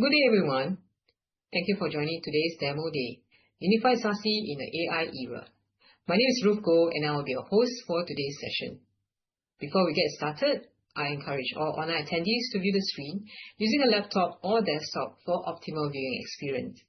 Good day, everyone. Thank you for joining today's demo day, Unified SASE in the AI era. My name is Ruth Goh, and I will be your host for today's session. Before we get started, I encourage all online attendees to view the screen using a laptop or desktop for optimal viewing experience.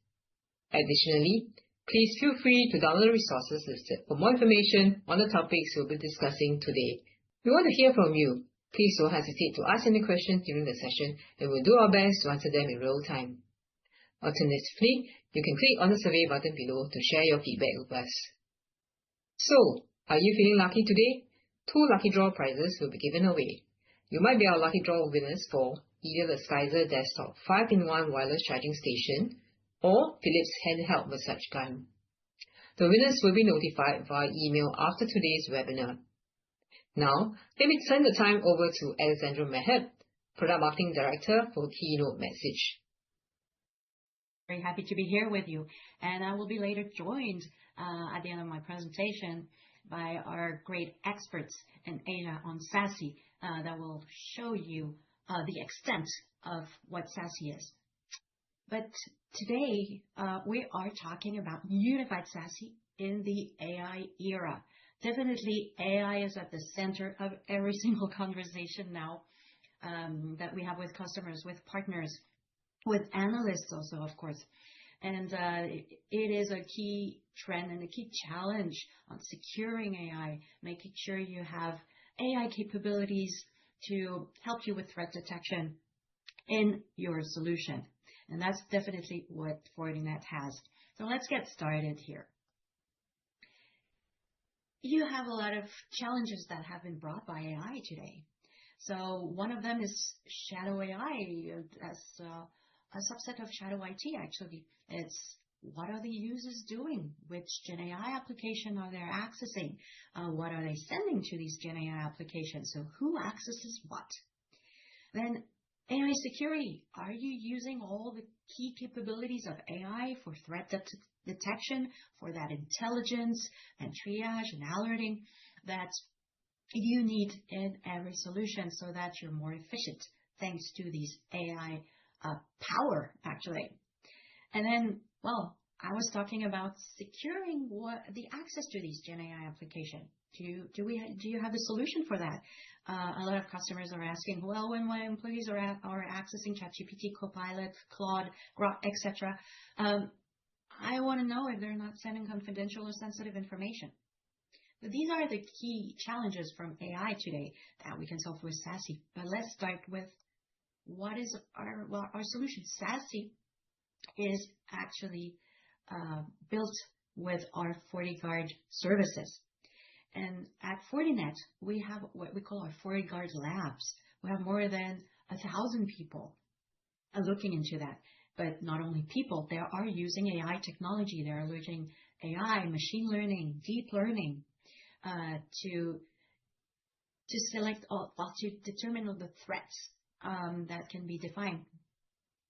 Additionally, please feel free to download the resources listed for more information on the topics we'll be discussing today. We want to hear from you. Please don't hesitate to ask any questions during the session, and we'll do our best to answer them in real time. Alternatively, you can click on the survey button below to share your feedback with us. So, are you feeling lucky today? 2 lucky draw prizes will be given away. You might be our lucky draw winners for either the SASE Desktop 5-in-1 wireless charging station or Philips handheld massage gun. The winners will be notified via email after today's webinar. Now, let me turn the time over to Alexandra Mahab, Product Marketing Director, for keynote message. Very happy to be here with you, and I will be later joined at the end of my presentation by our great experts in AI on SASE that will show you the extent of what SASE is. But today, we are talking about unified SASE in the AI era. Definitely, AI is at the center of every single conversation now that we have with customers, with partners, with analysts also, of course. And it is a key trend and a key challenge on securing AI, making sure you have AI capabilities to help you with threat detection in your solution. And that's definitely what Fortinet has. So let's get started here. You have a lot of challenges that have been brought by AI today. So one of them is shadow AI, as a subset of shadow IT, actually. It's what are the users doing? Which Gen AI application are they accessing? What are they sending to these Gen AI applications? So who accesses what? Then AI security. Are you using all the key capabilities of AI for threat detection, for that intelligence and triage and alerting that you need in every solution so that you're more efficient thanks to these AI power, actually? And then, well, I was talking about securing the access to these Gen AI applications. Do you have a solution for that? A lot of customers are asking, well, when my employees are accessing ChatGPT, Copilot, Claude, Grok, etc., I want to know if they're not sending confidential or sensitive information. But these are the key challenges from AI today that we can solve with SASE. But let's start with what is our solution. SASE is actually built with our FortiGuard services. And at Fortinet, we have what we call our FortiGuard labs. We have more than 1,000 people looking into that. But not only people, they are using AI technology. They are using AI, machine learning, deep learning to select or to determine the threats that can be defined.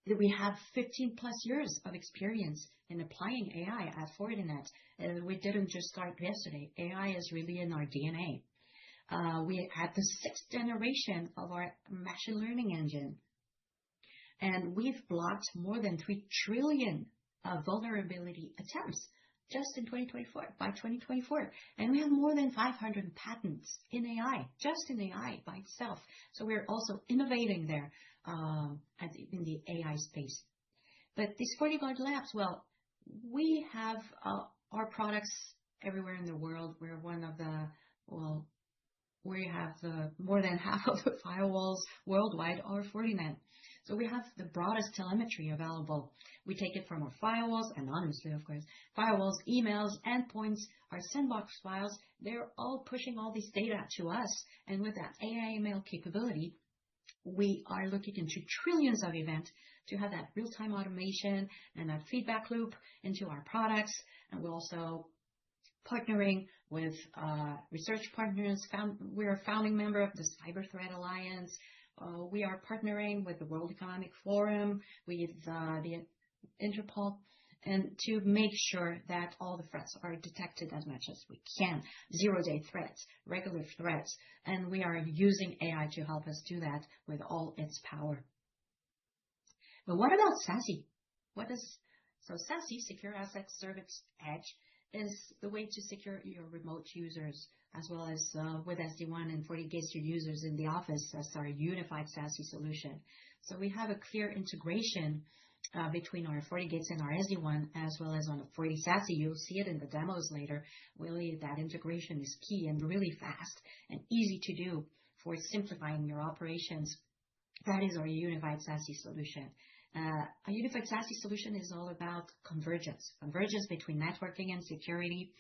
We have 15 plus years of experience in applying AI at Fortinet. We didn't just start yesterday. AI is really in our DNA. We had the 6th generation of our machine learning engine. And we've blocked more than 3 trillion vulnerability attempts just in 2024, by 2024. And we have more than 500 patents in AI, just in AI by itself. So we're also innovating there in the AI space. But these FortiGuard labs, well, we have our products everywhere in the world. We're one of the, we have more than half of the firewalls worldwide are Fortinet. So we have the broadest telemetry available. We take it from our firewalls, anonymously, of course. Firewalls, emails, endpoints, our sandbox files, they're all pushing all this data to us. And with that AI/ML capability, we are looking into trillions of events to have that real-time automation and that feedback loop into our products. And we're also partnering with research partners. We're a founding member of the Cyber Threat Alliance. We are partnering with the World Economic Forum, with the Interpol, and to make sure that all the threats are detected as much as we can. 0-day threats, regular threats, and we are using AI to help us do that with all its power. But what about SASE? SASE, Secure Asset Service Edge, is the way to secure your remote users, as well as with SD-WAN and FortiGates your users in the office as our unified SASE solution. So we have a clear integration between our FortiGates and our SD-WAN, as well as on the FortiSASE. You'll see it in the demos later. Really, that integration is key and really fast and easy to do for simplifying your operations. That is our unified SASE solution. A unified SASE solution is all about convergence between networking and security,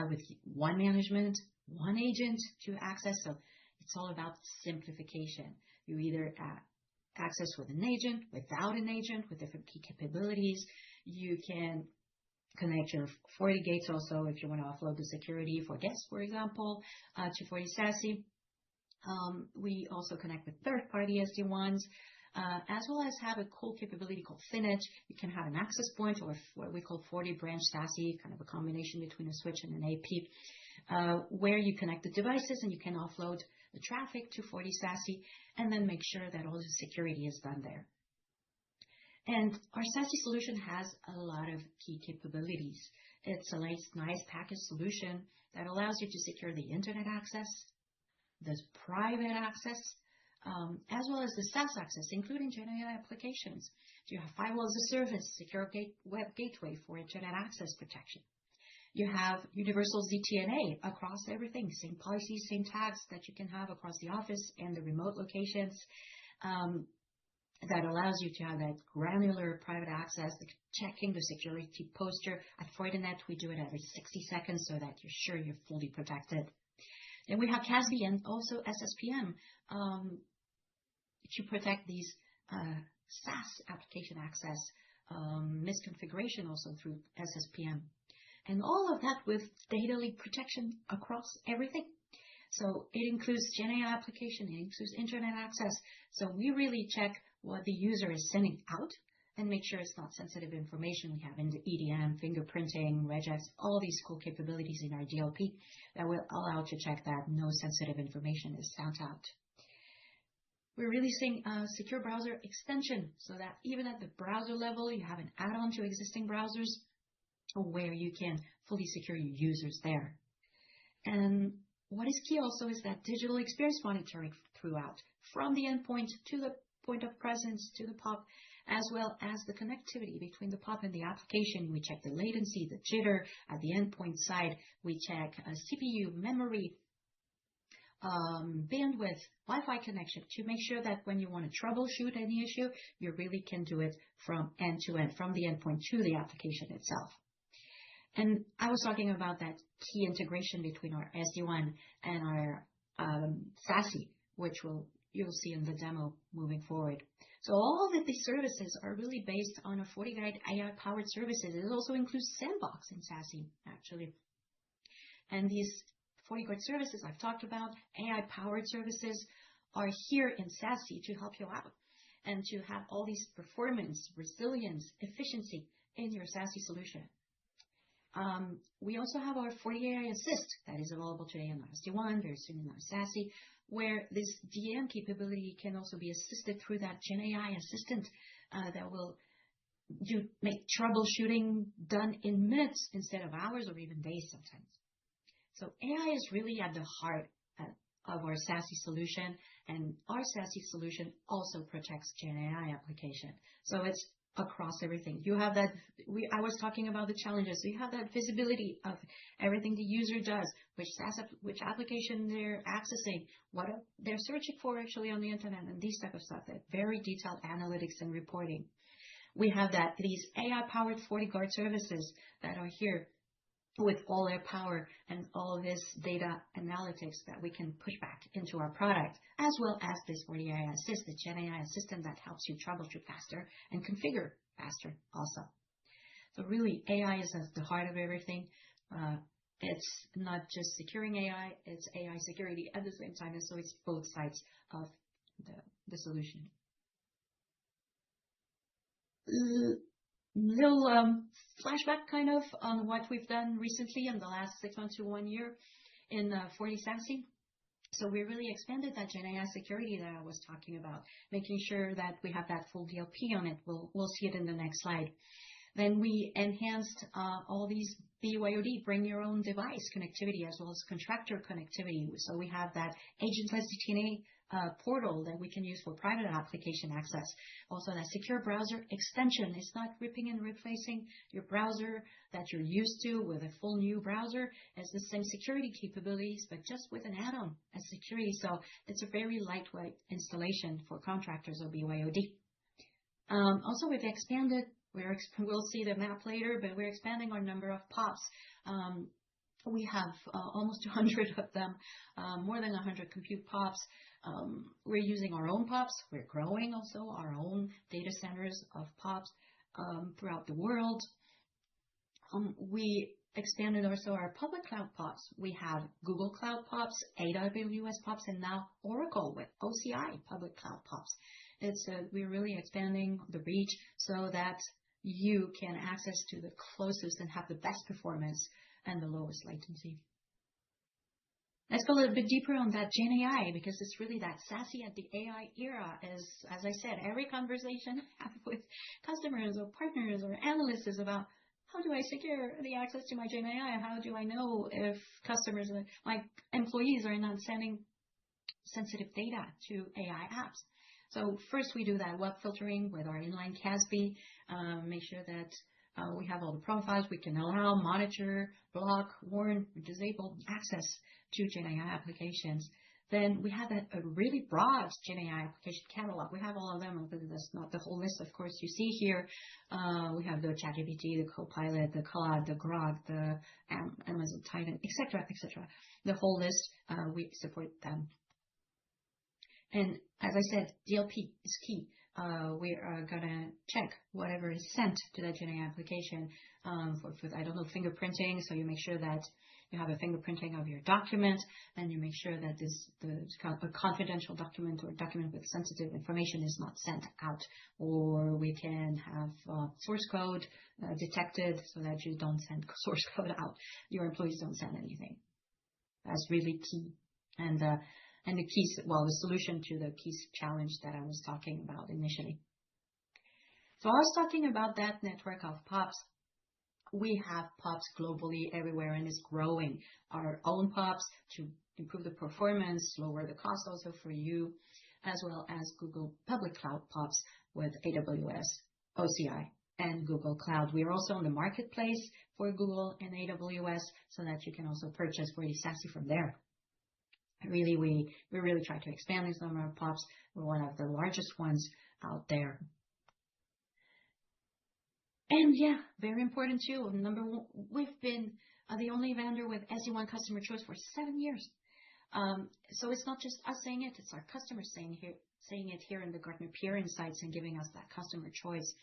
with one management, one agent to access. So it's all about simplification. You either access with an agent, without an agent, with different key capabilities. You can connect your FortiGates also if you want to offload the security for guests, for example, to FortiSASE. We also connect with third-party SD-WANs, as well as have a cool capability called Fortinet. You can have an access point, or what we call FortiBranch SASE, kind of a combination between a switch and an AP, where you connect the devices and you can offload the traffic to FortiSASE and then make sure that all the security is done there. And our SASE solution has a lot of key capabilities. It's a nice package solution that allows you to secure the internet access, the private access, as well as the SaaS access, including GenAI applications. You have firewall as a service, secure web gateway for internet access protection. You have universal ZTNA across everything, same policies, same tags that you can have across the office and the remote locations. That allows you to have that granular private access, checking the security posture. At Fortinet, we do it every 60 seconds so that you're sure you're fully protected. Then we have CASB and also SSPM to protect these SaaS application access, misconfiguration also through SSPM. And all of that with data leak protection across everything. So it includes GenAI application, it includes internet access. So we really check what the user is sending out and make sure it's not sensitive information. We have in the EDM, fingerprinting, regex, all these cool capabilities in our DLP that will allow to check that no sensitive information is sent out. We're releasing a secure browser extension so that even at the browser level, you have an add-on to existing browsers where you can fully secure your users there. And what is key also is that digital experience monitoring throughout, from the endpoint to the point of presence to the POP, as well as the connectivity between the POP and the application. We check the latency, the jitter at the endpoint side. We check CPU, memory, bandwidth, Wi-Fi connection to make sure that when you want to troubleshoot any issue, you really can do it from end to end, from the endpoint to the application itself. And I was talking about that key integration between our SD-WAN and our SASE, which you'll see in the demo moving forward. So all of these services are really based on a FortiGuide AI-powered services. It also includes Sandbox in SASE, actually. And these FortiGuide services I've talked about, AI-powered services, are here in SASE to help you out and to have all these performance, resilience, efficiency in your SASE solution. We also have our FortiAI Assist that is available today in our SD-WAN, very soon in our SASE, where this DM capability can also be assisted through that GenAI assistant that will make troubleshooting done in minutes instead of hours or even days sometimes. So AI is really at the heart of our SASE solution, and our SASE solution also protects GenAI application. So it's across everything. You have that, I was talking about the challenges. So you have that visibility of everything the user does, which application they're accessing, what they're searching for actually on the internet, and these type of stuff, that very detailed analytics and reporting. We have these AI-powered FortiGuard services that are here with all their power and all of this data analytics that we can push back into our product, as well as this FortiAI Assist, the GenAI assistant that helps you troubleshoot faster and configure faster also. So really, AI is at the heart of everything. It's not just securing AI, it's AI security at the same time, and so it's both sides of the solution. Little flashback kind of on what we've done recently in the last 6 months to 1 year in FortiSASE. So we really expanded that Gen AI security that I was talking about, making sure that we have that full DLP on it. We'll see it in the next slide. Then we enhanced all these BYOD, bring your own device connectivity, as well as contractor connectivity. So we have that agentless CTNA portal that we can use for private application access. Also that secure browser extension. It's not ripping and replacing your browser that you're used to with a full new browser. It's the same security capabilities, but just with an add-on as security. So it's a very lightweight installation for contractors or BYOD. Also, we've expanded. We'll see the map later, but we're expanding our number of POPs. We have almost 200 of them, more than 100 compute POPs. We're using our own POPs. We're growing also our own data centers of POPs throughout the world. We expanded also our public cloud POPs. We have Google Cloud POPs, AWS POPs, and now Oracle with OCI public cloud POPs. We're really expanding the reach so that you can access to the closest and have the best performance and the lowest latency. Let's go a little bit deeper on that Gen AI, because it's really that SASE at the AI era. As I said, every conversation I have with customers or partners or analysts is about, how do I secure the access to my Gen AI? How do I know if customers, my employees, are not sending sensitive data to AI apps? So first we do that web filtering with our inline CASB, make sure that we have all the profiles we can allow, monitor, block, warn, disable access to Gen AI applications. Then we have a really broad Gen AI application catalog. We have all of them. That's not the whole list, of course, you see here. We have the ChatGPT, the Copilot, the Claude, the Grok, the Amazon Titan, etc., etc. The whole list, we support them. And as I said, DLP is key. We are going to check whatever is sent to that Gen AI application for I don't know, fingerprinting. So you make sure that you have a fingerprinting of your document, and you make sure that a confidential document or document with sensitive information is not sent out. Or we can have source code detected so that you don't send source code out. Your employees don't send anything. That's really key. And the keys, the solution to the key challenge that I was talking about initially. So I was talking about that network of POPs. We have POPs globally everywhere, and it's growing. Our own POPs to improve the performance, lower the cost also for you, as well as Google public cloud POPs with AWS, OCI, and Google Cloud. We are also on the marketplace for Google and AWS so that you can also purchase FortiSASE from there. We really try to expand this number of POPs. We're one of the largest ones out there. And yeah, very important too. Number one, we've been the only vendor with SD-WAN customer choice for 7 years. So it's not just us saying it, it's our customers saying it here in the Gartner Peer Insights and giving us that customer choice.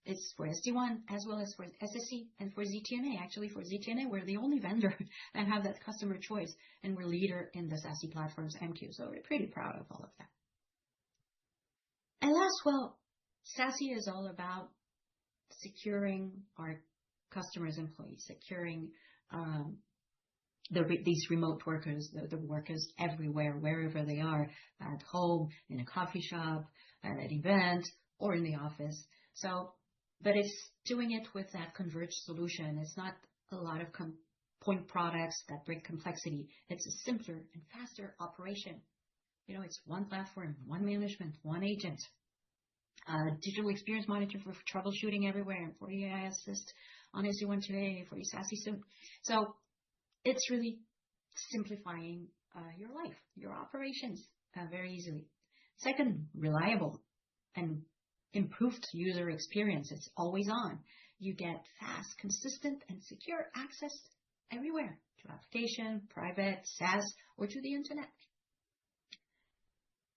It's for SD-WAN as well as for SSE and for ZTNA. Actually, for ZTNA, we're the only vendor that have that customer choice, and we're leader in the SASE platforms MQ. So we're pretty proud of all of that. And last, SASE is all about securing our customers' employees, securing these remote workers, the workers everywhere, wherever they are, at home, in a coffee shop, at an event, or in the office. But it's doing it with that converged solution. It's not a lot of point products that bring complexity. It's a simpler and faster operation. It's one platform, one management, one agent. Digital experience monitor for troubleshooting everywhere, and FortiAI Assist on SD-WAN today, FortiSASE soon. So it's really simplifying your life, your operations very easily. Second, reliable and improved user experience. It's always on. You get fast, consistent, and secure access everywhere to application, private, SaaS, or to the internet.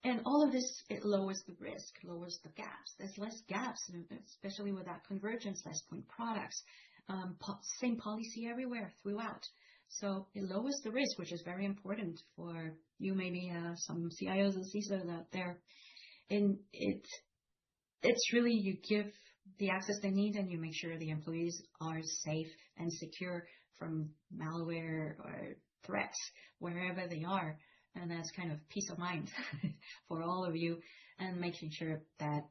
And all of this, it lowers the risk, lowers the gaps. There's less gaps, especially with that convergence, less point products. Same policy everywhere throughout. So it lowers the risk, which is very important for you, maybe some CIOs and CISOs out there. And it's really, you give the access they need, and you make sure the employees are safe and secure from malware or threats wherever they are. And that's kind of peace of mind for all of you, and making sure that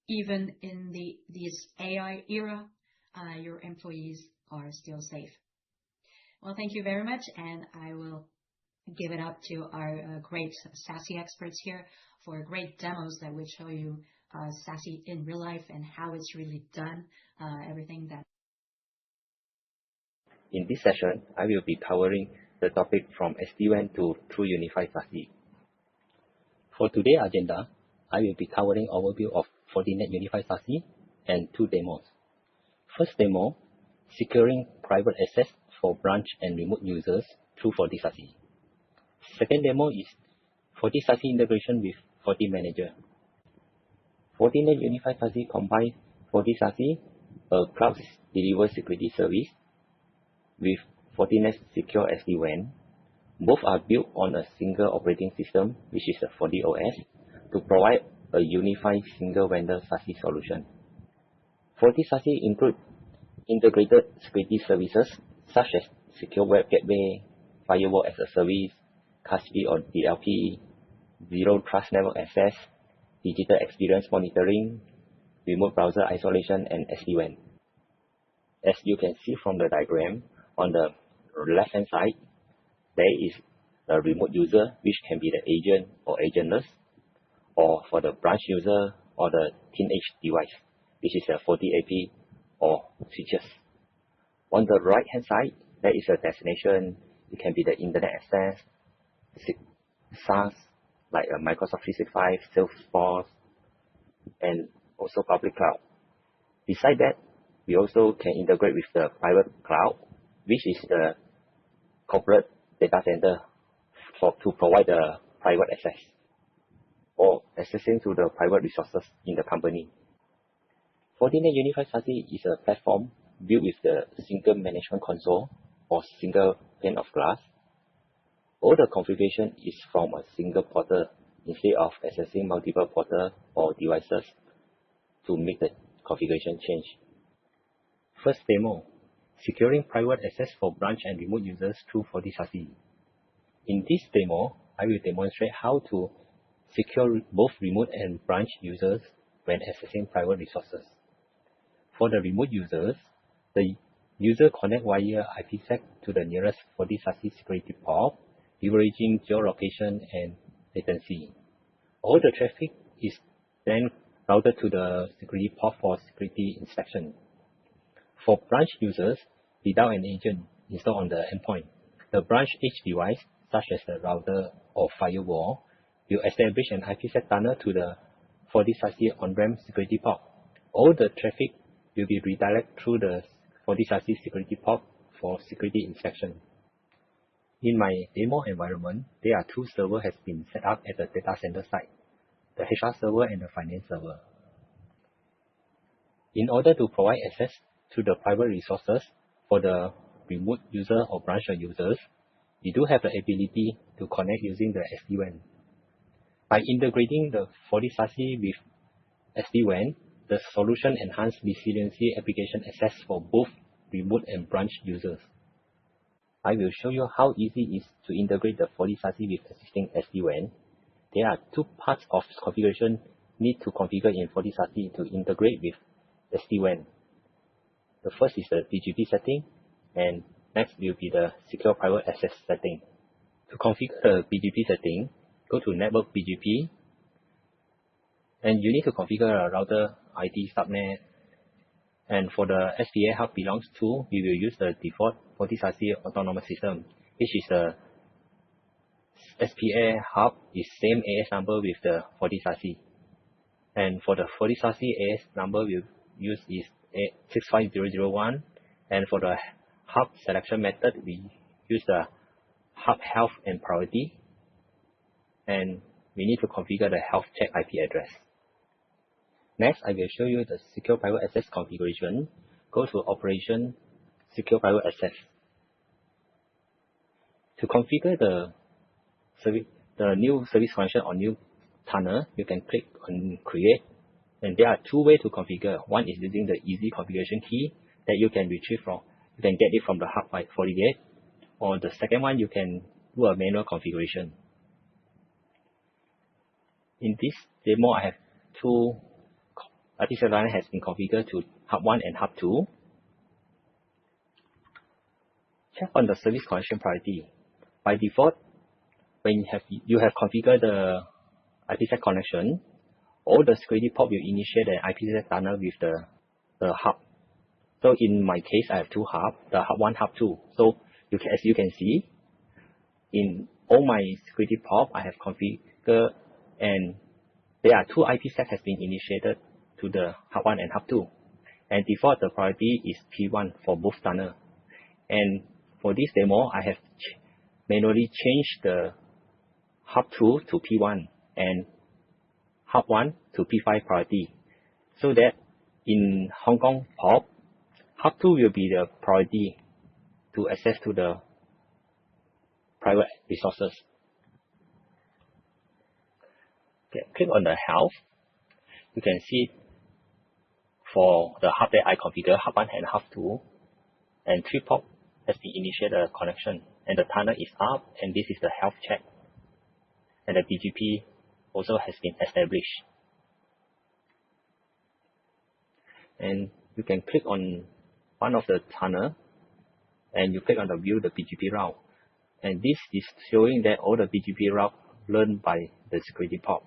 even in this AI era, your employees are still safe. Well, thank you very much, and I will give it up to our great SASE experts here for great demos that will show you SASE in real life and how it's really done, everything that. In this session, I will be covering the topic from SD-WAN to True Unified SASE. For today's agenda, I will be covering overview of Fortinet Unified SASE and two demos. First demo, securing private access for branch and remote users through FortiSASE. Second demo is FortiSASE integration with FortiManager. Fortinet Unified SASE combines FortiSASE, a cloud-delivered security service, with Fortinet Secure SD-WAN. Both are built on a single operating system, which is a FortiOS, to provide a unified single-vendor SASE solution. FortiSASE includes integrated security services such as Secure Web Gateway, Firewall as a Service, CASB or DLP, Zero Trust Network Access, Digital Experience Monitoring, Remote Browser Isolation, and SD-WAN. As you can see from the diagram, on the left-hand side, there is a remote user, which can be the agent or agentless, or for the branch user or the teenage device, which is a FortiAP or switches. On the right-hand side, there is a destination. It can be the internet access, SaaS, like a Microsoft 365, Salesforce, and also public cloud. Besides that, we also can integrate with the private cloud, which is the corporate data center to provide the private access or accessing to the private resources in the company. Fortinet Unified SASE is a platform built with the single management console or single pane of glass. All the configuration is from a single portal instead of accessing multiple portals or devices to make the configuration change. First demo, securing private access for branch and remote users through FortiSASE. In this demo, I will demonstrate how to secure both remote and branch users when accessing private resources. For the remote users, the user connects via IPsec to the nearest FortiSASE security port, leveraging geolocation and latency. All the traffic is then routed to the security port for security inspection. For branch users, without an agent installed on the endpoint, the branch edge device, such as the router or firewall, will establish an IPsec tunnel to the FortiSASE on-ramp security port. All the traffic will be redirected through the FortiSASE security port for security inspection. In my demo environment, there are two servers has been set up at the data center site, the HR server and the finance server. In order to provide access to the private resources for the remote user or branch users, we do have the ability to connect using the SD-WAN. By integrating the FortiSASE with SD-WAN, the solution enhances resiliency application access for both remote and branch users. I will show you how easy it is to integrate the FortiSASE with existing SD-WAN. There are two parts of configuration need to configure in FortiSASE to integrate with SD-WAN. The first is the BGP setting, and next will be the secure private access setting. To configure the BGP setting, go to Network BGP, and you need to configure a router ID subnet. And for the SPA hub belongs to, we will use the default FortiSASE autonomous system, which is the SPA hub is same AS number with the FortiSASE. And for the FortiSASE AS number we use is 65001, and for the hub selection method we use the hub health and priority, and we need to configure the health check IP address. Next, I will show you the secure private access configuration. Go to Operation, Secure Private Access. To configure the new service function or new tunnel, you can click on Create. And there are two ways to configure. One is using the easy configuration key that you can retrieve from. You can get it from the hub by FortiGate. Or the second one, you can do a manual configuration. In this demo, I have two artificial line has been configured to hub 1 and hub 2. Check on the service connection priority. By default, when you have configured the IPsec connection, all the security port will initiate an IPsec tunnel with the hub. So in my case, I have two hubs, the hub 1, hub 2. So as you can see, in all my security port, I have configured, and there are two IPsec has been initiated to the hub 1 and hub 2. And default, the priority is P1 for both tunnel. And for this demo, I have manually changed the hub 2 to P1 and hub 1 to P5 priority, so that in Hong Kong port, hub 2 will be the priority to access to the private resources. Okay, click on the health. You can see for the hub that I configure, hub 1 and hub 2, and 3 port has been initiated a connection, and the tunnel is up, and this is the health check. And the BGP also has been established. And you can click on one of the tunnel, and you click on the view the BGP route. And this is showing that all the BGP route learned by the security port.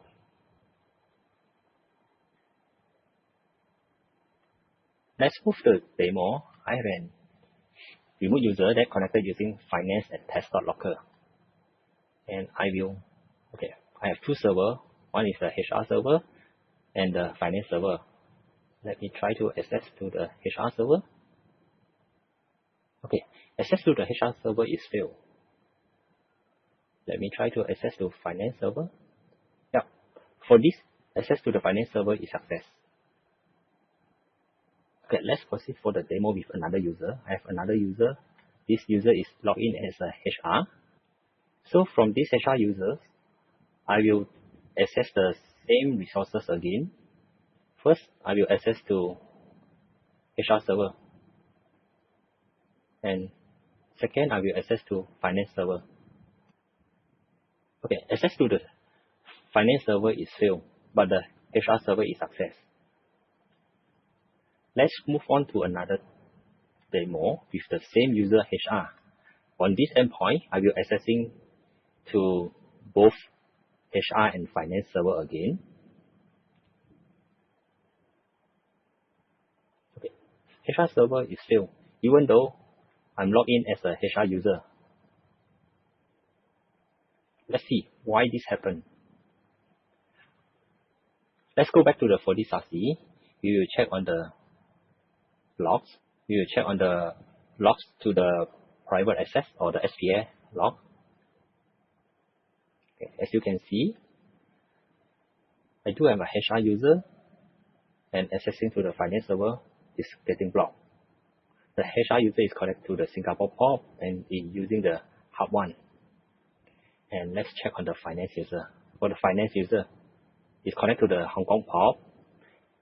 Let's move to the demo. I have an remote user that connected using finance and test.locker. And I have two servers. One is the HR server and the finance server. Let me try to access to the HR server. Okay, access to the HR server is failed. Let me try to access to finance server. Yeah, for this, access to the finance server is success. Okay, let's proceed for the demo with another user. I have another user. This user is logged in as a HR. So from this HR user, I will access the same resources again. First, I will access to HR server. And second, I will access to finance server. Okay, access to the finance server is failed, but the HR server is success. Let's move on to another demo with the same user HR. On this endpoint, I will accessing to both HR and finance server again. Okay, HR server is failed, even though I'm logged in as a HR user. Let's see why this happened. Let's go back to the FortiSASE. We will check on the logs. We will check on the logs to the private access or the SPA log. Okay, as you can see, I do have a HR user, and accessing to the finance server is getting blocked. The HR user is connected to the Singapore port and is using the hub 1. And let's check on the finance user. For the finance user, it's connected to the Hong Kong port,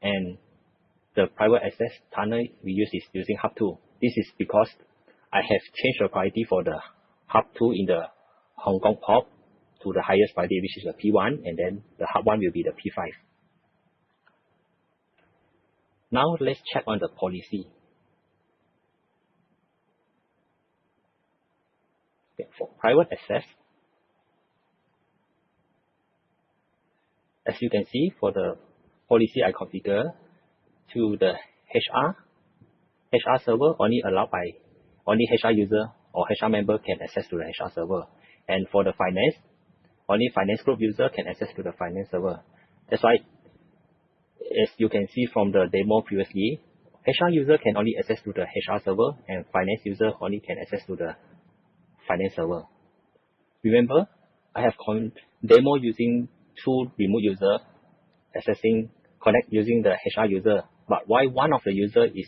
and the private access tunnel we use is using hub 2. This is because I have changed the priority for the hub 2 in the Hong Kong port to the highest priority, which is the P1, and then the hub 1 will be the P5. Now let's check on the policy. Okay, for private access, as you can see, for the policy I configure to the HR server only HR user or HR member can access to the HR server. And for the finance, only finance group user can access to the finance server. That's why, as you can see from the demo previously, HR user can only access to the HR server, and finance user only can access to the finance server. Remember, I have demo using two remote user connect using the HR user, but why one of the user is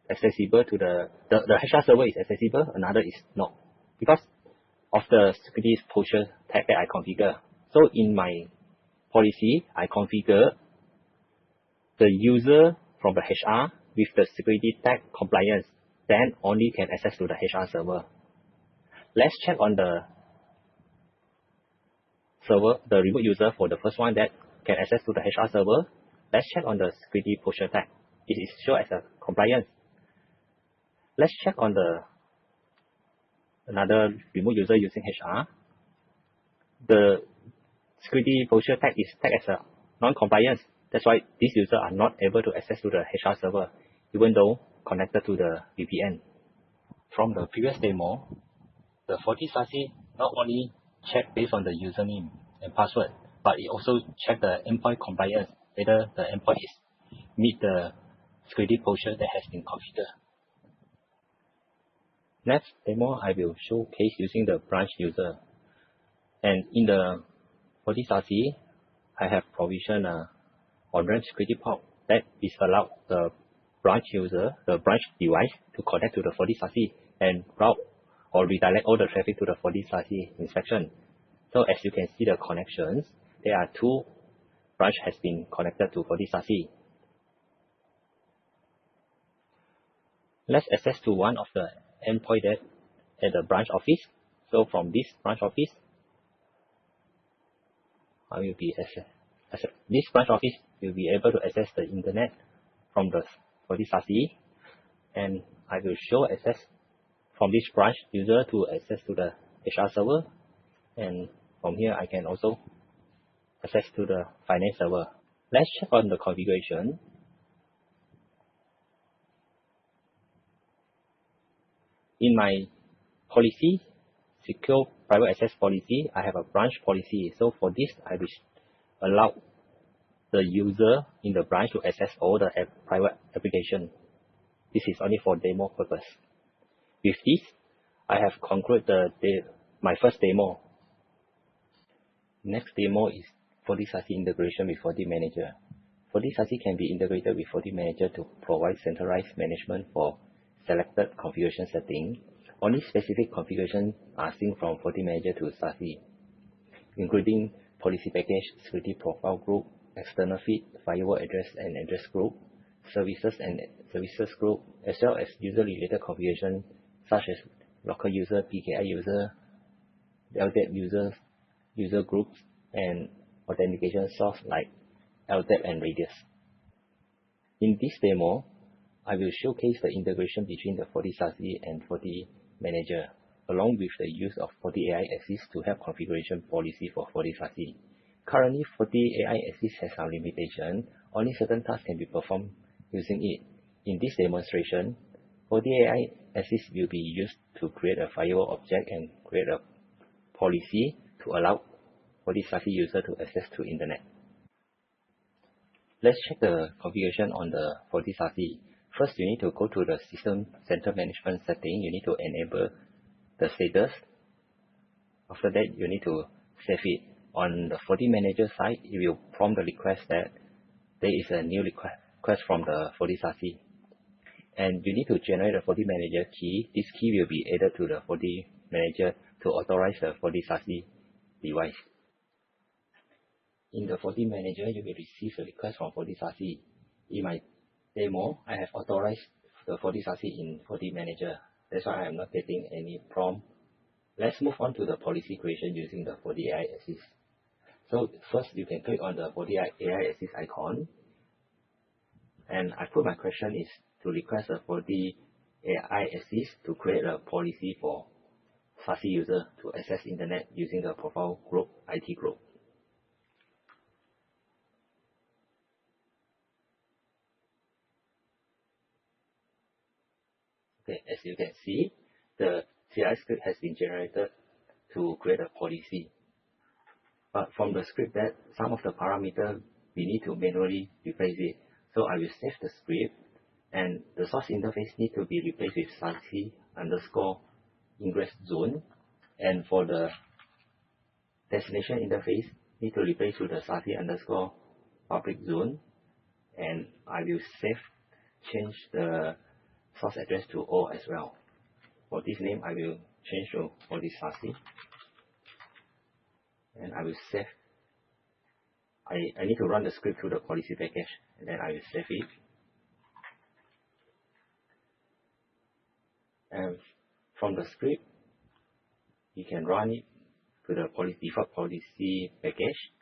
accessible to the HR server is accessible, another is not, because of the security exposure tag that I configure. So in my policy, I configure the user from the HR with the security tag compliance, then only can access to the HR server. Let's check on the server, the remote user for the first one that can access to the HR server, let's check on the security posture tag. It is shown as a compliance. Let's check on another remote user using HR. The security posture tag is tagged as a non-compliance. That's why these users are not able to access to the HR server, even though connected to the VPN. From the previous demo, the FortiSASE not only check based on the username and password, but it also check the endpoint compliance, whether the endpoint is meet the security posture that has been configured. Next demo, I will showcase using the branch user. And in the FortiSASE, I have provisioned a on-ramp security port that is allowed the branch user, the branch device, to connect to the FortiSASE and route or redirect all the traffic to the FortiSASE inspection. So as you can see the connections, there are two branch has been connected to FortiSASE. Let's access to one of the endpoint at the branch office. So from this branch office, this branch office will be able to access the internet from the FortiSASE, and I will show access from this branch user to access to the HR server, and from here I can also access to the finance server. Let's check on the configuration. In my policy, secure private access policy, I have a branch policy. So for this, I will allow the user in the branch to access all the private application. This is only for demo purpose. With this, I have concluded my first demo. Next demo is FortiSASE integration with FortiManager. FortiSASE can be integrated with FortiManager to provide centralized management for selected configuration setting. Only specific configurations are synced from FortiManager to SASE, including policy package, security profile group, external feed, firewall address and address group, services and services group, as well as user-related configuration such as local user, PKI user, LDAP user groups, and authentication source like LDAP and Radius. In this demo, I will showcase the integration between the FortiSASE and FortiManager, along with the use of FortiAI Axis to help configuration policy for FortiSASE. Currently, FortiAI Axis has some limitation. Only certain tasks can be performed using it. In this demonstration, FortiAI Axis will be used to create a firewall object and create a policy to allow FortiSASE user to access to internet. Let's check the configuration on the FortiSASE. First, you need to go to the System Center Management setting. You need to enable the status. After that, you need to save it. On the FortiManager side, it will prompt the request that there is a new request from the FortiSASE. And you need to generate a FortiManager key. This key will be added to the FortiManager to authorize the FortiSASE device. In the FortiManager, you will receive a request from FortiSASE. In my demo, I have authorized the FortiSASE in FortiManager. That's why I am not getting any prompt. Let's move on to the policy creation using the FortiAI Axis. So first, you can click on the FortiAI Axis icon. And I put my question is to request a FortiAI Axis to create a policy for SASE user to access internet using the profile group, IT group. Okay, as you can see, the CI script has been generated to create a policy. But from the script that some of the parameters we need to manually replace it. So I will save the script, and the source interface need to be replaced with SASE underscore ingress zone. And for the destination interface, need to replace with the SASE underscore public zone. And I will change the source address to O as well. For this name, I will change to FortiSASE. And I will save. I need to run the script through the policy package, and then I will save it. And from the script, you can run it to the default policy package.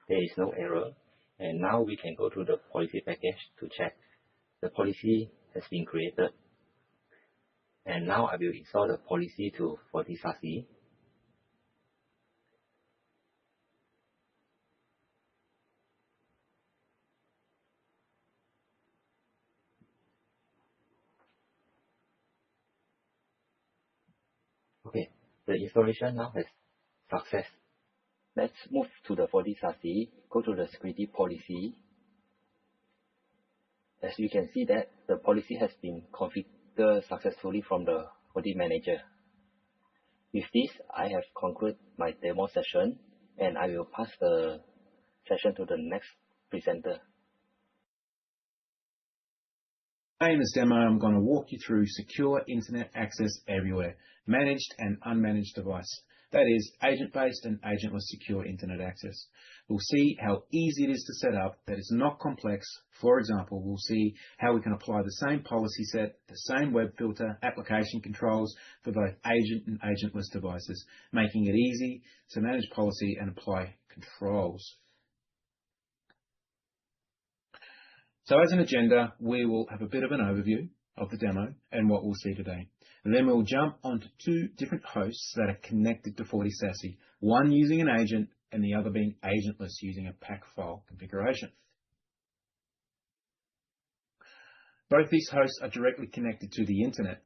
There is no error. And now we can go to the policy package to check the policy has been created. And now I will install the policy to FortiSASE. Okay, the installation now has success. Let's move to the FortiSASE, go to the security policy. As you can see that the policy has been configured successfully from the Forti Manager. With this, I have concluded my demo session and I will pass the session to the next presenter. In this demo, I'm going to walk you through secure internet access everywhere, managed and unmanaged device. That is agent-based and agentless secure internet access. We'll see how easy it is to set up, that it's not complex. For example, we'll see how we can apply the same policy set, the same web filter, application controls for both agent and agentless devices, making it easy to manage policy and apply controls. So as an agenda, we will have a bit of an overview of the demo and what we'll see today. And then we'll jump onto two different hosts that are connected to FortiSASE, one using an agent and the other being agentless using a pack file configuration. Both these hosts are directly connected to the internet.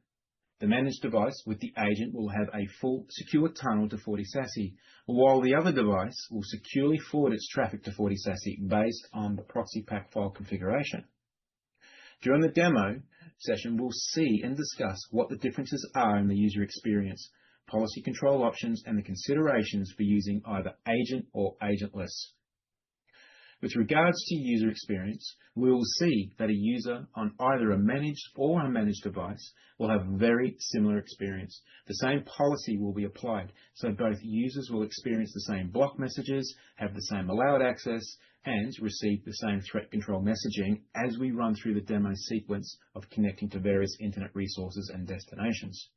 The managed device with the agent will have a full secure tunnel to FortiSASE, while the other device will securely forward its traffic to FortiSASE based on the proxy pack file configuration. During the demo session, we'll see and discuss what the differences are in the user experience, policy control options, and the considerations for using either agent or agentless. With regards to user experience, we will see that a user on either a managed or unmanaged device will have very similar experience. The same policy will be applied, so both users will experience the same block messages, have the same allowed access, and receive the same threat control messaging as we run through the demo sequence of connecting to various internet resources and destinations.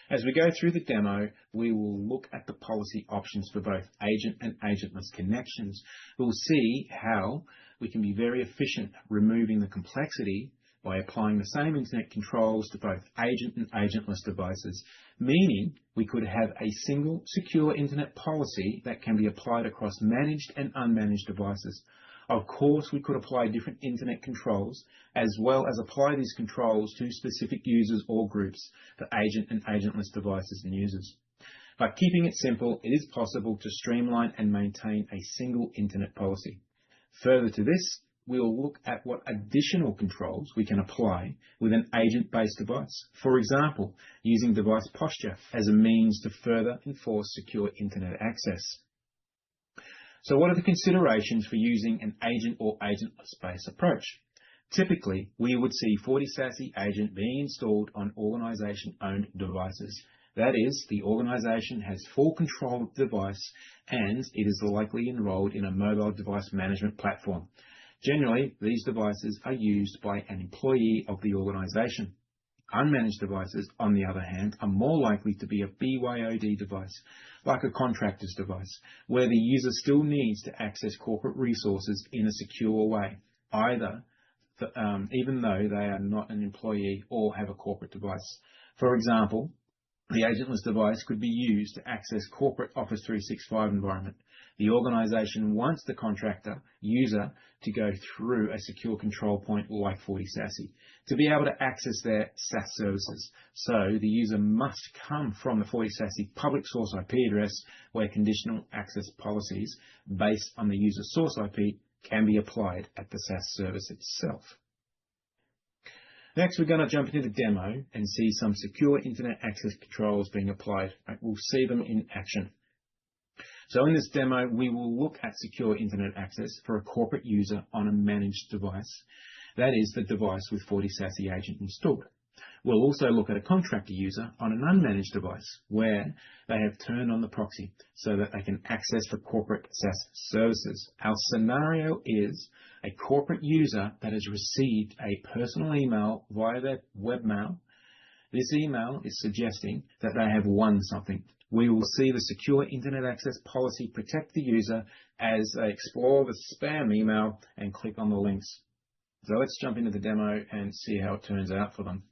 As we go through the demo, we will look at the policy options for both agent and agentless connections. We'll see how we can be very efficient removing the complexity by applying the same internet controls to both agent and agentless devices, meaning we could have a single secure internet policy that can be applied across managed and unmanaged devices. Of course, we could apply different internet controls as well as apply these controls to specific users or groups for agent and agentless devices and users. By keeping it simple, it is possible to streamline and maintain a single internet policy. Further to this, we will look at what additional controls we can apply with an agent-based device. For example, using device posture as a means to further enforce secure internet access. So what are the considerations for using an agent or agentless-based approach? Typically, we would see FortiSASE agent being installed on organization-owned devices. That is, the organization has full control of the device and it is likely enrolled in a mobile device management platform. Generally, these devices are used by an employee of the organization. Unmanaged devices, on the other hand, are more likely to be a BYOD device, like a contractor's device, where the user still needs to access corporate resources in a secure way, even though they are not an employee or have a corporate device. For example, the agentless device could be used to access corporate Office 365 environment. The organization wants the contractor user to go through a secure control point like FortiSASE to be able to access their SaaS services. So the user must come from the FortiSASE public source IP address where conditional access policies based on the user source IP can be applied at the SaaS service itself. Next, we're going to jump into the demo and see some secure internet access controls being applied. We'll see them in action. So in this demo, we will look at secure internet access for a corporate user on a managed device. That is the device with FortiSASE agent installed. We'll also look at a contractor user on an unmanaged device where they have turned on the proxy so that they can access for corporate SaaS services. Our scenario is a corporate user that has received a personal email via their webmail This email is suggesting that they have won something. We will see the secure internet access policy protect the user as they explore the spam email and click on the links. So let's jump into the demo and see how it turns out for them.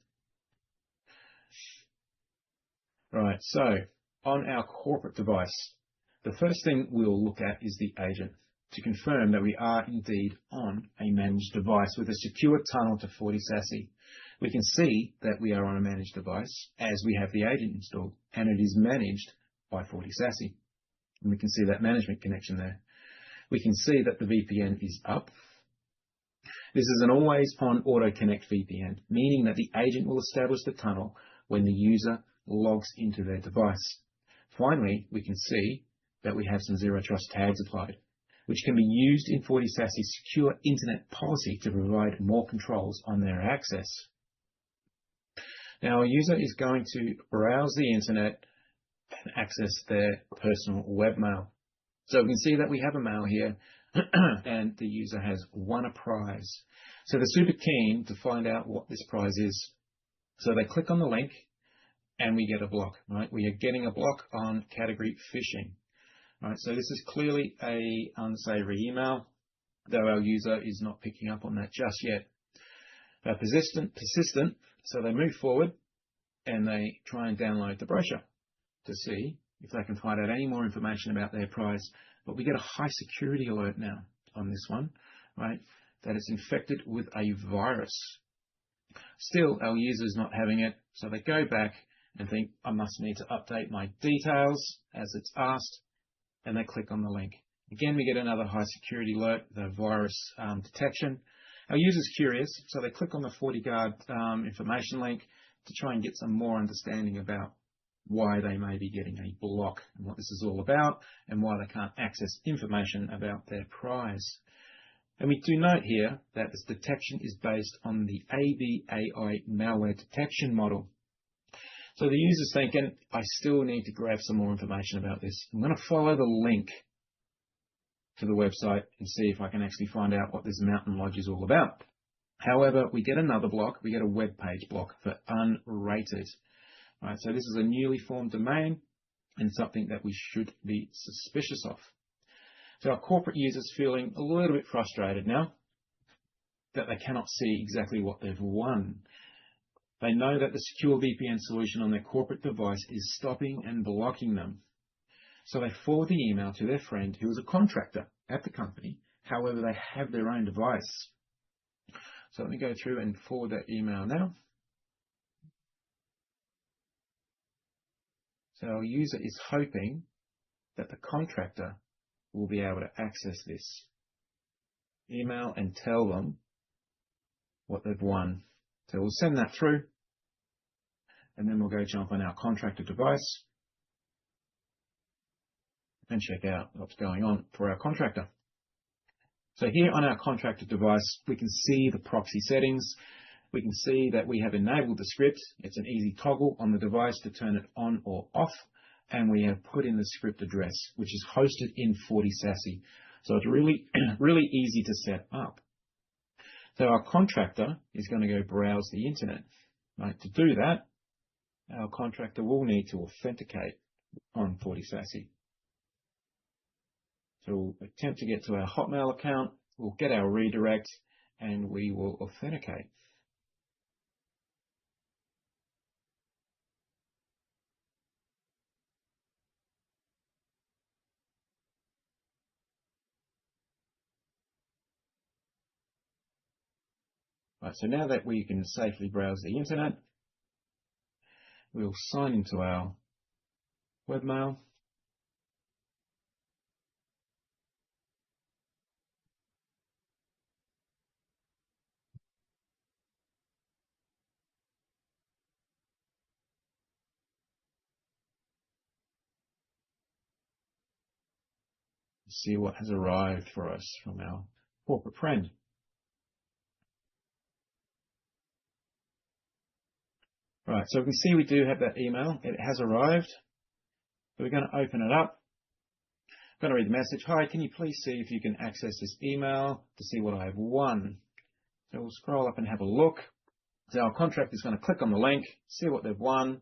Right, so on our corporate device, the first thing we'll look at is the agent to confirm that we are indeed on a managed device with a secure tunnel to FortiSASE. We can see that we are on a managed device as we have the agent installed, and it is managed by FortiSASE. And we can see that management connection there. We can see that the VPN is up. This is an always-on auto-connect VPN, meaning that the agent will establish the tunnel when the user logs into their device. Finally, we can see that we have some zero trust tags applied, which can be used in FortiSASE's secure internet policy to provide more controls on their access. Now, a user is going to browse the internet and access their personal webmail. So we can see that we have a mail here and the user has won a prize. So they're super keen to find out what this prize is. So they click on the link and we get a block, right? We are getting a block on category phishing, right? So this is clearly a unsavory email, though our user is not picking up on that just yet. They're persistent, so they move forward and they try and download the brochure to see if they can find out any more information about their prize. But we get a high security alert now on this one, right? That it's infected with a virus. Still, our user's not having it, so they go back and think, I must need to update my details as it's asked, and they click on the link. Again, we get another high security alert, the virus detection. Our user's curious, so they click on the FortiGuard information link to try and get some more understanding about why they may be getting a block and what this is all about and why they can't access information about their prize. And we do note here that this detection is based on the ABAI malware detection model. So the user's thinking, I still need to grab some more information about this. I'm going to follow the link to the website and see if I can actually find out what this Mountain Lodge is all about. However, we get another block. We get a web page block for unrated. Right, so this is a newly formed domain and something that we should be suspicious of. So our corporate users feeling a little bit frustrated now that they cannot see exactly what they've won. They know that the secure VPN solution on their corporate device is stopping and blocking them. So they forward the email to their friend who is a contractor at the company. However, they have their own device. So let me go through and forward that email now. So our user is hoping that the contractor will be able to access this email and tell them what they've won. So we'll send that through and then we'll go jump on our contractor device and check out what's going on for our contractor. So here on our contractor device, we can see the proxy settings. We can see that we have enabled the script. It's an easy toggle on the device to turn it on or off. And we have put in the script address, which is hosted in FortiSASE. So it's really, really easy to set up. So our contractor is going to go browse the internet. Right? To do that, our contractor will need to authenticate on FortiSASE. So we'll attempt to get to our Hotmail account. We'll get our redirect and we will authenticate. Right, so now that we can safely browse the internet, we'll sign into our webmail. See what has arrived for us from our corporate friend. Right, so we can see we do have that email. It has arrived. So we're going to open it up. I'm going to read the message. Hi, can you please see if you can access this email to see what I have won? So we'll scroll up and have a look. So our contract is going to click on the link, see what they've won,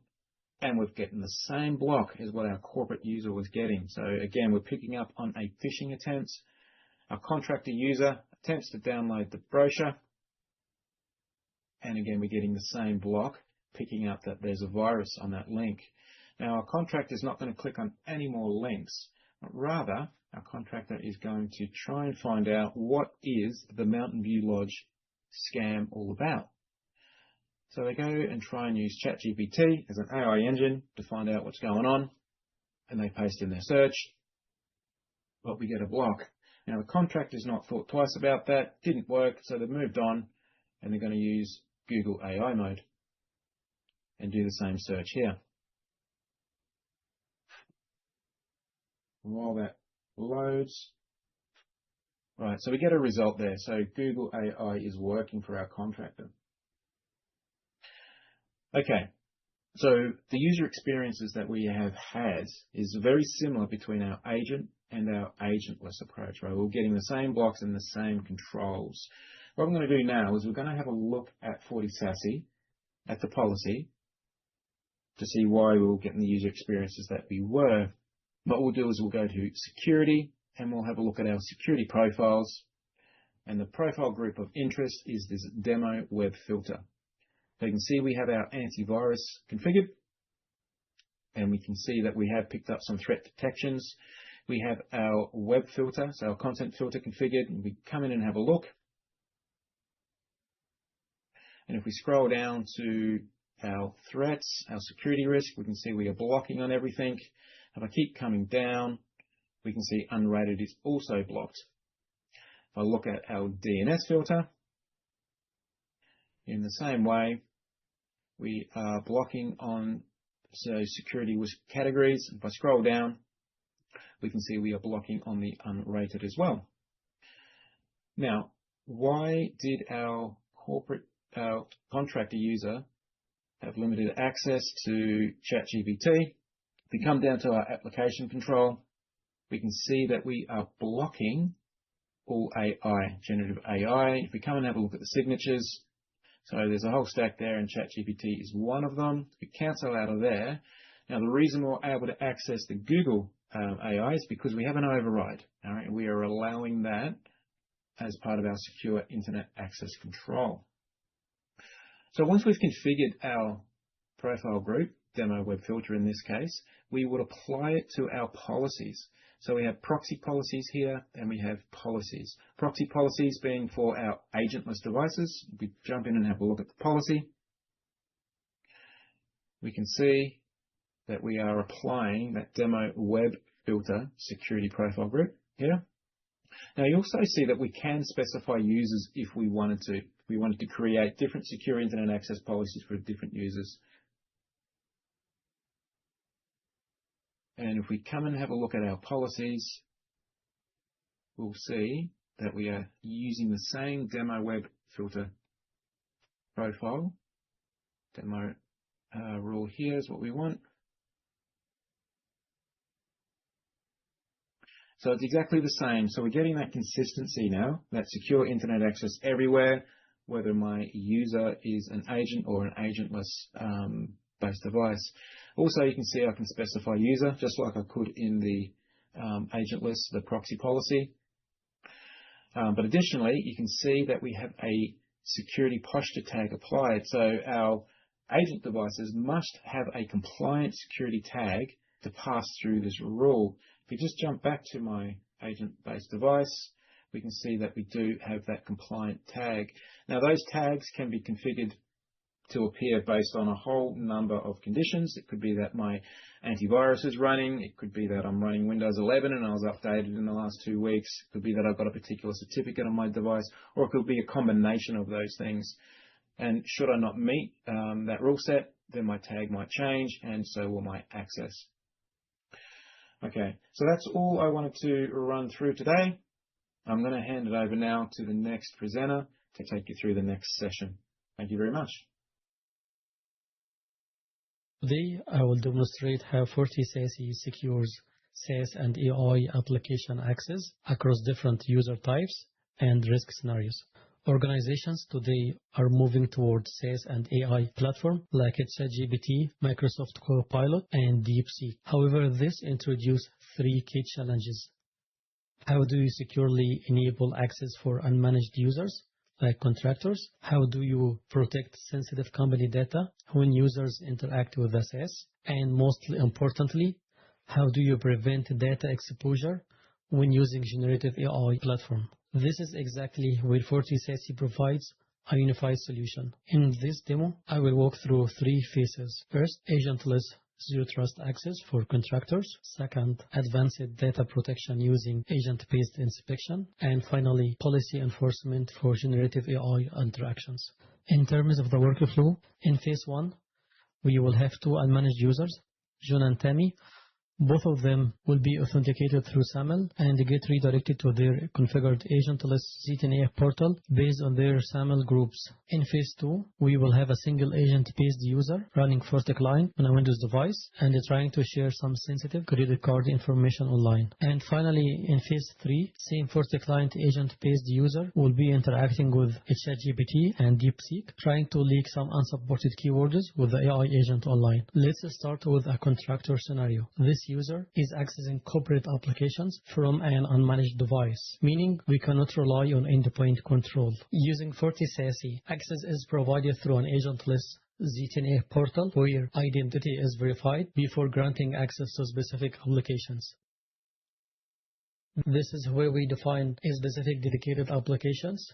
and we're getting the same block as what our corporate user was getting. So again, we're picking up on a phishing attempt. Our contractor user attempts to download the brochure. And again, we're getting the same block, picking up that there's a virus on that link. Now, our contractor is not going to click on any more links. But rather, our contractor is going to try and find out what is the Mountain View Lodge scam all about. So they go and try and use ChatGPT as an AI engine to find out what's going on. And they paste in their search, but we get a block. Now, the contractor's not thought twice about that, didn't work, so they've moved on, and they're going to use Google AI mode and do the same search here. While that loads, right, so we get a result there. So Google AI is working for our contractor. Okay, so the user experiences that we have had is very similar between our agent and our agentless approach, right? We're getting the same blocks and the same controls. What I'm going to do now is we're going to have a look at FortiSASE, at the policy, to see why we were getting the user experiences that we were. What we'll do is we'll go to security and we'll have a look at our security profiles. And the profile group of interest is this demo web filter. So you can see we have our antivirus configured, and we can see that we have picked up some threat detections. We have our web filter, so our content filter configured, and we come in and have a look. And if we scroll down to our threats, our security risk, we can see we are blocking on everything. If I keep coming down, we can see unrated is also blocked. If I look at our DNS filter, in the same way, we are blocking on security risk categories. If I scroll down, we can see we are blocking on the unrated as well. Now, why did our contractor user have limited access to ChatGPT? If we come down to our application control, we can see that we are blocking all AI, generative AI. If we come and have a look at the signatures, so there's a whole stack there, and ChatGPT is one of them. We cancel out of there. Now, the reason we're able to access the Google AI is because we have an override. All right, we are allowing that as part of our secure internet access control. So once we've configured our profile group, demo web filter in this case, we would apply it to our policies. So we have proxy policies here, and we have policies. Proxy policies being for our agentless devices. If we jump in and have a look at the policy, we can see that we are applying that demo web filter security profile group here. Now you also see that we can specify users if we wanted to. We wanted to create different secure internet access policies for different users. And if we come and have a look at our policies, we'll see that we are using the same demo web filter profile. Demo rule here is what we want. So it's exactly the same. So we're getting that consistency now, that secure internet access everywhere, whether my user is an agent or an agentless based device. Also, you can see I can specify user, just like I could in the agentless, the proxy policy. But additionally, you can see that we have a security posture tag applied. So our agent devices must have a compliant security tag to pass through this rule. If we just jump back to my agent-based device, we can see that we do have that compliant tag. Now, those tags can be configured to appear based on a whole number of conditions. It could be that my antivirus is running. It could be that I'm running Windows 11 and I was updated in the last 2 weeks. It could be that I've got a particular certificate on my device, or it could be a combination of those things. And should I not meet that rule set, then my tag might change, and so will my access. Okay, so that's all I wanted to run through today. I'm going to hand it over now to the next presenter to take you through the next session. Thank you very much. Today, I will demonstrate how FortiSASE secures SaaS and AI application access across different user types and risk scenarios. Organizations today are moving towards SaaS and AI platform like ChatGPT, Microsoft Copilot, and DeepSeek. However, this introduces three key challenges. How do you securely enable access for unmanaged users, like contractors? How do you protect sensitive company data when users interact with the SaaS? And most importantly, how do you prevent data exposure when using generative AI platform? This is exactly where FortiSASE provides a unified solution. In this demo, I will walk through three phases. First, agentless Zero Trust access for contractors. Second, advanced data protection using agent-based inspection. And finally, policy enforcement for generative AI interactions. In terms of the workflow, in phase 1, we will have two unmanaged users, John and Tammy. Both of them will be authenticated through SAML and get redirected to their configured agentless ZTNA portal based on their SAML groups. In phase 2, we will have a single agent-based user running FortiClient on a Windows device and trying to share some sensitive credit card information online. And finally, in phase 3, same FortiClient agent-based user will be interacting with ChatGPT and DeepSeek, trying to leak some unsupported keywords with the AI agent online. Let's start with a contractor scenario. This user is accessing corporate applications from an unmanaged device, meaning we cannot rely on endpoint control. Using FortiSASE, access is provided through an agentless ZTNA portal where identity is verified before granting access to specific applications. This is where we define a specific dedicated applications.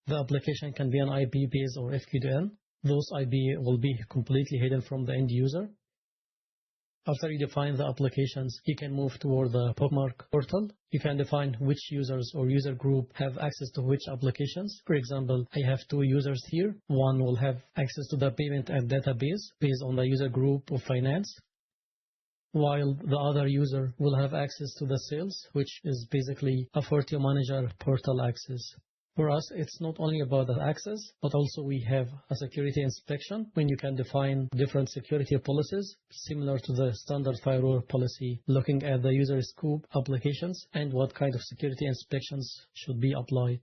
The application can be an IP base or FQDN. Those IP will be completely hidden from the end user. After you define the applications, you can move toward the bookmark portal. You can define which users or user group have access to which applications. For example, I have two users here. One will have access to the payment and database based on the user group of finance, while the other user will have access to the sales, which is basically a FortiManager portal access. For us, it's not only about the access, but also we have a security inspection when you can define different security policies similar to the standard firewall policy, looking at the user scope, applications, and what kind of security inspections should be applied.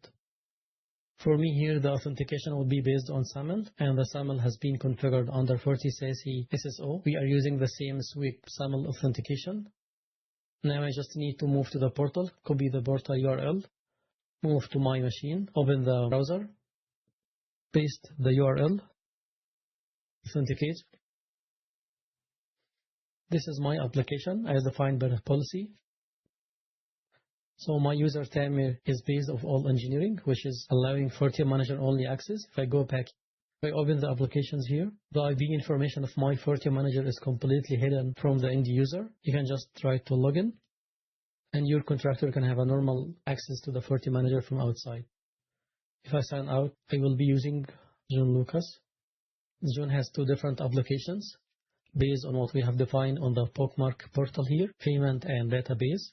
For me here, the authentication will be based on SAML, and the SAML has been configured under FortiSASE SSO. We are using the same sweep SAML authentication. Now I just need to move to the portal, copy the portal URL, move to my machine, open the browser, paste the URL, authenticate. This is my application as defined by the policy. So my user time is based of all engineering, which is allowing FortiManager only access. If I go back, if I open the applications here, the IP information of my FortiManager is completely hidden from the end user. You can just try to log in, and your contractor can have a normal access to the FortiManager from outside. If I sign out, I will be using John Lucas. John has two different applications based on what we have defined on the bookmark portal here, payment and database.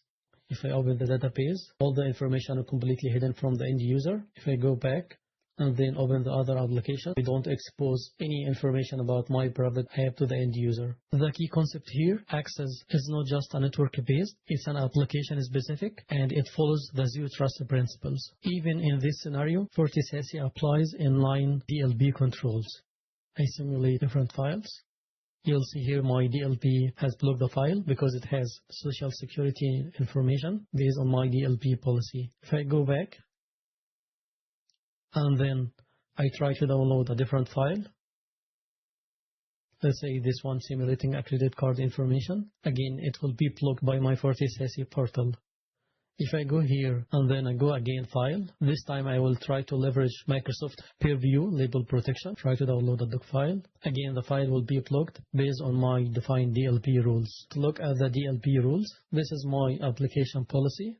If I open the database, all the information are completely hidden from the end user. If I go back and then open the other application, we don't expose any information about my private app to the end user. The key concept here, access is not just a network based, it's an application specific and it follows the Zero Trust principles. Even in this scenario, FortiSASE applies inline DLP controls. I simulate different files. You'll see here my DLP has blocked the file because it has social security information based on my DLP policy. If I go back, and then I try to download a different file. Let's say this one simulating a credit card information. Again, it will be blocked by my FortiSASE portal. If I go here and then I go again file, this time I will try to leverage Microsoft Purview label protection, try to download a doc file. Again, the file will be blocked based on my defined DLP rules. To look at the DLP rules, this is my application policy,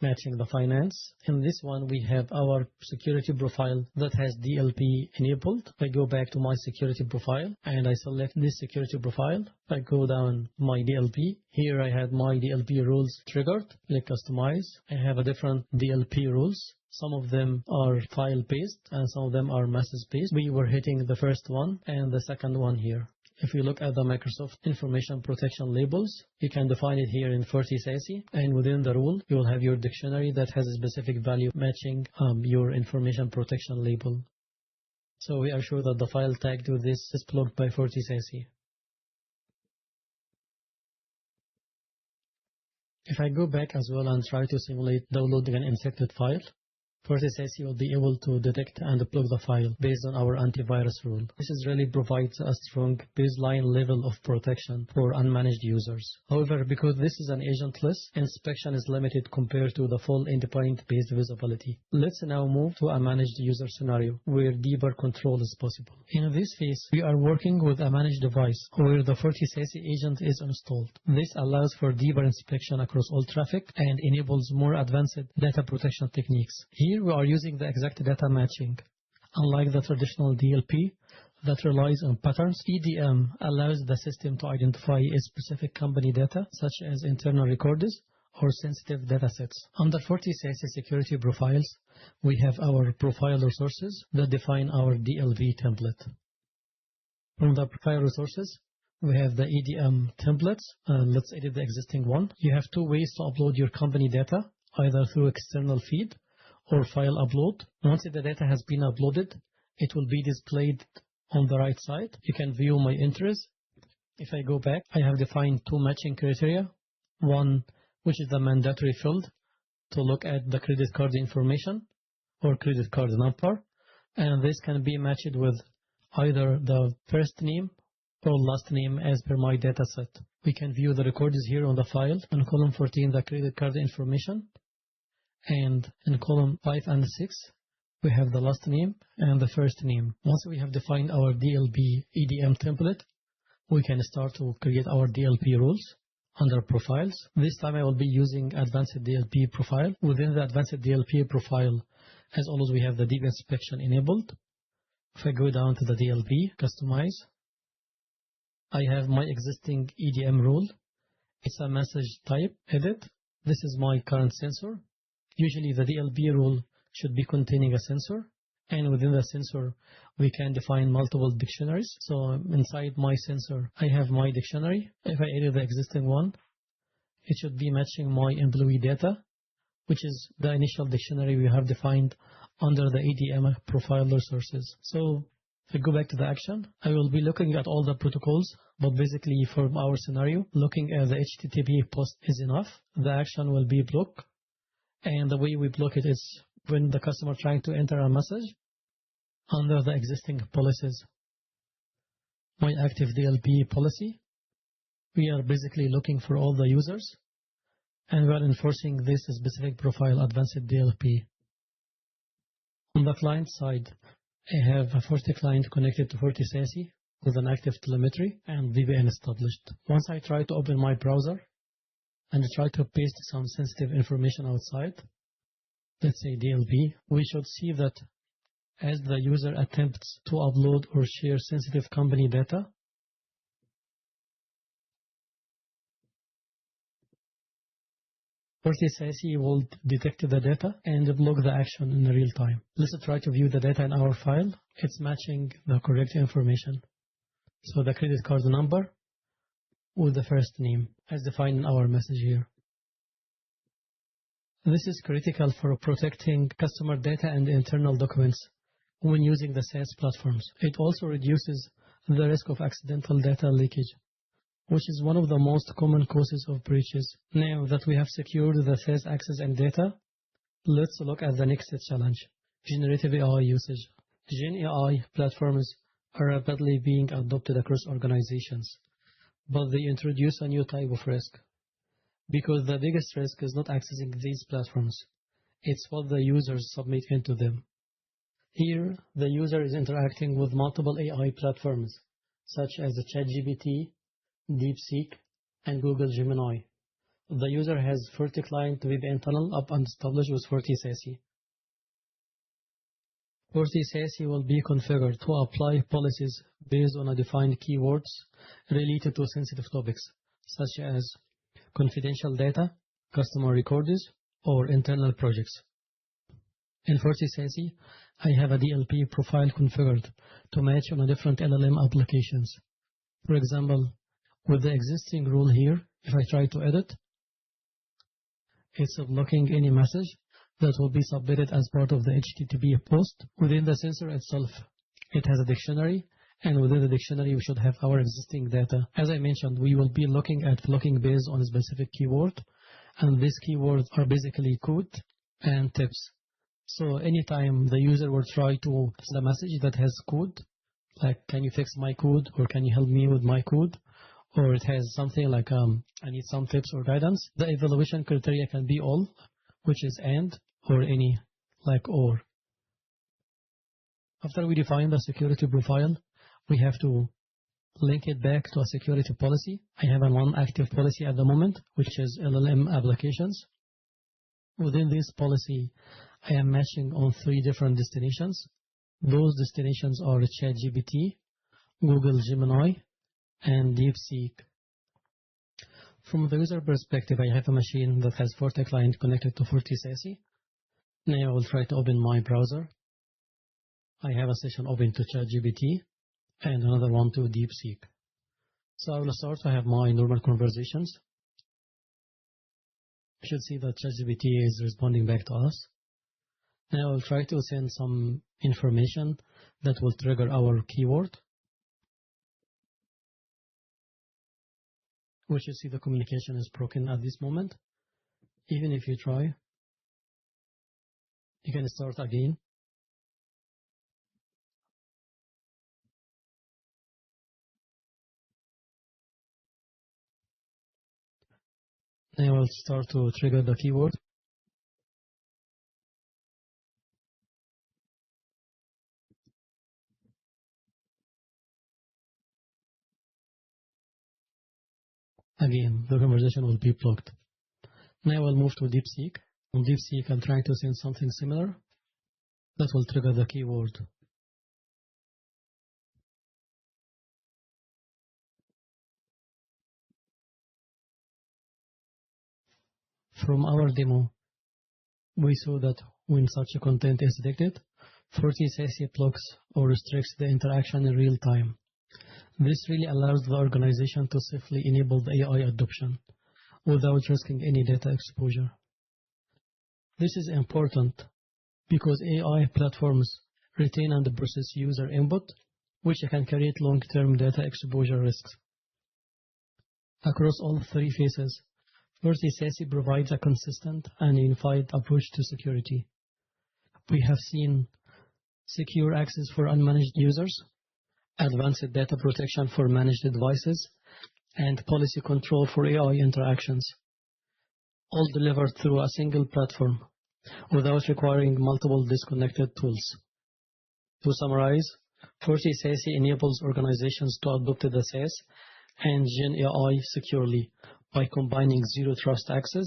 matching the finance. In this one, we have our security profile that has DLP enabled. I go back to my security profile and I select this security profile. I go down my DLP. Here I had my DLP rules triggered. Click customize. I have a different DLP rules. Some of them are file based and some of them are message based. We were hitting the first one and the second one here. If you look at the Microsoft information protection labels, you can define it here in FortiSASE, and within the rule, you will have your dictionary that has a specific value matching your information protection label. So we are sure that the file tagged with this is blocked by FortiSASE. If I go back as well and try to simulate downloading an infected file, FortiSASE will be able to detect and block the file based on our antivirus rule. This really provides a strong baseline level of protection for unmanaged users. However, because this is an agentless, inspection is limited compared to the full endpoint-based visibility. Let's now move to a managed user scenario where deeper control is possible. In this phase, we are working with a managed device where the FortiSASE agent is installed. This allows for deeper inspection across all traffic and enables more advanced data protection techniques. Here we are using the exact data matching. Unlike the traditional DLP that relies on patterns, EDM allows the system to identify a specific company data, such as internal records or sensitive datasets. Under FortiSASE security profiles, we have our profile resources that define our DLP template. From the profile resources, we have the EDM templates. Let's edit the existing one. You have two ways to upload your company data, either through external feed or file upload. Once the data has been uploaded, it will be displayed on the right side. You can view my entries. If I go back, I have defined two matching criteria. One, which is the mandatory field to look at the credit card information or credit card number. And this can be matched with either the first name or last name as per my dataset. We can view the records here on the file. In column 14, the credit card information. And in column 5 and 6, we have the last name and the first name. Once we have defined our DLP EDM template, we can start to create our DLP rules under profiles. This time I will be using advanced DLP profile. Within the advanced DLP profile, as always, we have the deep inspection enabled. If I go down to the DLP, customize, I have my existing EDM rule. It's a message type, edit. This is my current sensor. Usually the DLP rule should be containing a sensor, and within the sensor we can define multiple dictionaries. So inside my sensor I have my dictionary. If I edit the existing one, it should be matching my employee data, which is the initial dictionary we have defined under the EDM profile resources. So if I go back to the action, I will be looking at all the protocols, but basically for our scenario, looking at the HTTP post is enough. The action will be block. And the way we block it is when the customer trying to enter a message under the existing policies. My active DLP policy, we are basically looking for all the users and we are enforcing this specific profile advanced DLP. On the client side, I have a FortiClient connected to FortiSASE with an active telemetry and VPN established. Once I try to open my browser and try to paste some sensitive information outside, let's say DLP, we should see that as the user attempts to upload or share sensitive company data, FortiSASE will detect the data and block the action in real time. Let's try to view the data in our file. It's matching the correct information. So the credit card number with the first name as defined in our message here. This is critical for protecting customer data and internal documents when using the SaaS platforms. It also reduces the risk of accidental data leakage, which is one of the most common causes of breaches. Now that we have secured the SaaS access and data, let's look at the next challenge, generative AI usage. Gen AI platforms are rapidly being adopted across organizations, but they introduce a new type of risk. Because the biggest risk is not accessing these platforms, it's what the users submit into them. Here, the user is interacting with multiple AI platforms, such as ChatGPT, DeepSeek, and Google Gemini. The user has FortiClient VPN tunnel up and established with FortiSASE. FortiSASE will be configured to apply policies based on a defined keywords related to sensitive topics, such as confidential data, customer records, or internal projects. In FortiSASE, I have a DLP profile configured to match on different LLM applications. For example, with the existing rule here, if I try to edit, it's blocking any message that will be submitted as part of the HTTP post. Within the sensor itself, it has a dictionary, and within the dictionary, we should have our existing data. As I mentioned, we will be looking at blocking based on a specific keyword, and these keywords are basically code and tips. So anytime the user will try to send a message that has code, like, can you fix my code, or can you help me with my code? Or it has something like, I need some tips or guidance. The evaluation criteria can be all, which is and, or any, like or. After we define the security profile, we have to link it back to a security policy. I have one active policy at the moment, which is LLM applications. Within this policy, I am matching on 3 different destinations. Those destinations are ChatGPT, Google Gemini, and DeepSeek. From the user perspective, I have a machine that has FortiClient connected to FortiSASE. Now I will try to open my browser. I have a session open to ChatGPT and another one to DeepSeek. So I will start to have my normal conversations. You should see that ChatGPT is responding back to us. Now I will try to send some information that will trigger our keyword. We should see the communication is broken at this moment. Even if you try, you can start again. Now I'll start to trigger the keyword. Again, the conversation will be blocked. Now I'll move to DeepSeek. On DeepSeek, I'm trying to send something similar that will trigger the keyword. From our demo, we saw that when such a content is detected, FortiSASE blocks or restricts the interaction in real time. This really allows the organization to safely enable the AI adoption without risking any data exposure. This is important because AI platforms retain and process user input, which can create long-term data exposure risks. Across all 3 phases, FortiSASE provides a consistent and unified approach to security. We have seen secure access for unmanaged users, advanced data protection for managed devices, and policy control for AI interactions, all delivered through a single platform without requiring multiple disconnected tools. To summarize, FortiSASE enables organizations to adopt the SaaS and Gen AI securely by combining zero trust access,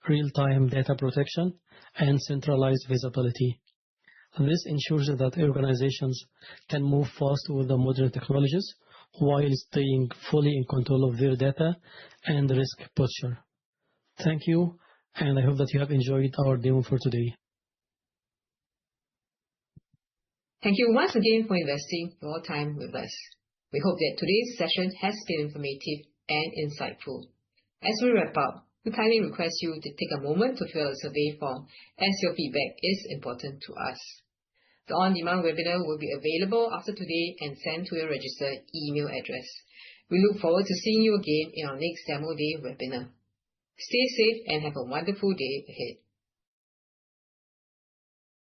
real-time data protection, and centralized visibility. This ensures that organizations can move fast with the modern technologies while staying fully in control of their data and risk posture. Thank you, and I hope that you have enjoyed our demo for today. Thank you once again for investing your time with us. We hope that today's session has been informative and insightful. As we wrap up, we kindly request you to take a moment to fill a survey form, as your feedback is important to us. The on-demand webinar will be available after today and sent to your registered email address. We look forward to seeing you again in our next Demo Day webinar. Stay safe and have a wonderful day ahead.